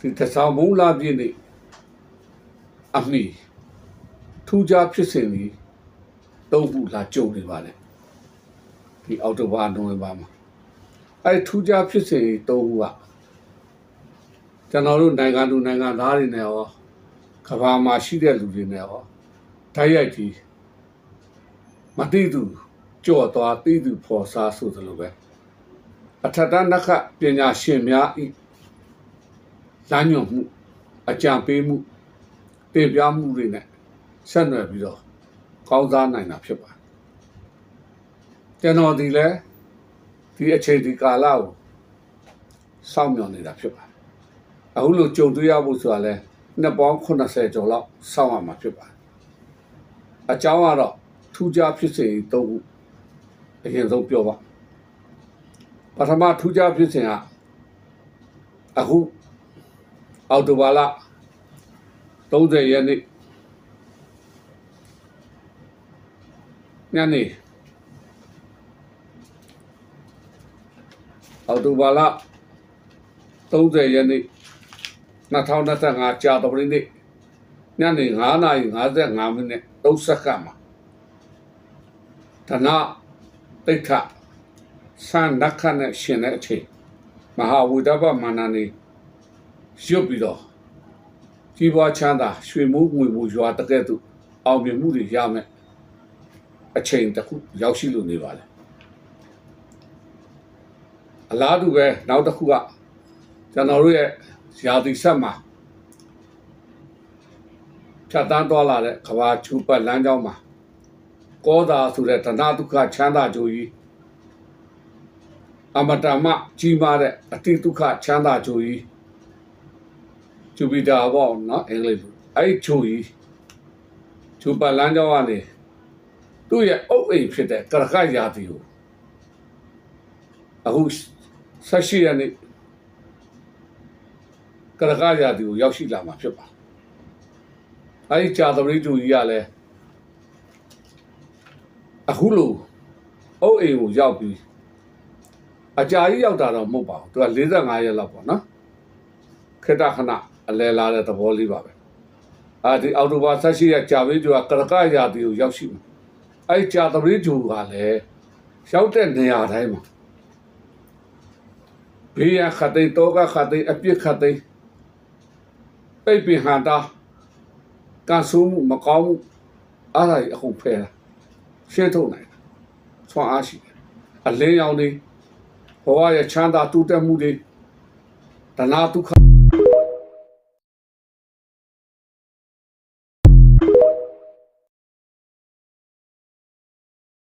ဒီတဆောင်မုံလာပြည့်နေအမိထူးခြားဖြစ်စဉ်ကြီးသုံးခုလာကြုံနေပါလေဒီအောက်တိုဘာနိုဝင်ဘာမှာအဲ့ထူးခြားဖြစ်စဉ်ကြီးသုံးခုကကျွန်တော်တို့နိုင်ငံသူနိုင်ငံသားတွေနဲ့ရောကမ္ဘာမှာရှိတဲ့လူတွေနဲ့ရောတိုက်ရိုက်ကြီးမတိသူကြော့သွားတိသူဖော်စားဆိုသလိုပဲအထက်တန်းနက္ခပညာရှင်များဤလမ်းညွှန်မှုအကြံပေးမှုတင်ပြမှုတွေနဲ့ဆက်နွယ်ပြီးတော့ကောင်းစားနိုင်တာဖြစ်ပါတယ်ကျွန်တော်ဒီလဲဒီအချိန်ဒီကာလကိုစောင့်မျှော်နေတာဖြစ်ပါတယ်အခုလိုကြုံတွေ့ရဖို့ဆိုတာလဲနှစ်ပေါင်း80ကျော်လောက်စောင့်ရမှာဖြစ်ပါတယ်အကြောင်းကတော့ထူးခြားဖြစ်စဉ်သုံးခုအရင်ဆုံးပြောပါပထမထူးခြားဖြစ်စဉ်ကအခုအောက်တိုဘာလ30ရက်နေ့ညနေအောက်တိုဘာလ30ရက်နေ့2025ကြာသပတေးနေ့ညနေ9:55မိနစ်3စက္ကန့်မှာဓနတိဋ္ဌဆန်နက္ခနဲ့ရှင်တဲ့အချိန်မဟာဝိဒဘမာနနေရွတ်ပြီးတော့ကြီးပွားချမ်းသာရွှေမိုးငွေမိုးရွာတကဲ့သို့အောင်မြင်မှုတွေရမယ်အချိန်တစ်ခုရောက်ရှိလို့နေပါလေအလားတူပဲနောက်တစ်ခုကကျွန်တော်တို့ရဲ့ရာသီဆက်မှာဖြတ်တန်းသွားလာတဲ့ကဘာချူပတ်လမ်းကြောင်းမှာကောသာဆိုတဲ့ဓနဒုက္ခချမ်းသာကြိုးကြီးအမတမကြီးမားတဲ့အတိဒုက္ခချမ်းသာကြိုးကြီးဂျူပီတာပေါ့နော်အင်္ဂလိပ်လိုအဲ့ဒီဂျိုးကြီးချူပတ်လမ်းကြောင်းကနေသူ့ရဲ့အုပ်အိမ်ဖြစ်တဲ့ကရခရာသီကိုအခု18ရက်နေ့ကရခရာသီကိုရောက်ရှိလာမှာဖြစ်ပါအဲ့ဒီကြာသပတေးဂျိုးကြီးကလည်းအခုလိုအုပ်အိမ်ကိုရောက်ပြီးအကြာကြီးရောက်တာတော့မဟုတ်ပါဘူးသူက45ရက်လောက်ပေါ့နော်ခေတ္တခဏအလဲလာတဲ့သဘောလေးပါပဲဒီအောက်တိုဘာ18ရက်ကြာပြီးသူကကရကရာသီကိုရောက်ရှိမှာအဲ့ကြာသပတေးဂျိုကလည်းရောက်တဲ့နေရာတိုင်းမှာဘေးရခတ်သိတောကခတ်သိအပြစ်ခတ်သိပိတ်ပင်ဟန်တာကန်ဆိုးမှုမကောင်းမှုအားရအခုဖဲတာရှင်းထုတ်နိုင်တာဆွမ်းအားရှိတယ်အလင်းရောင်တွေဘဝရဲ့ချမ်းသာတိုးတက်မှုတွေဒနာဒုက္ခ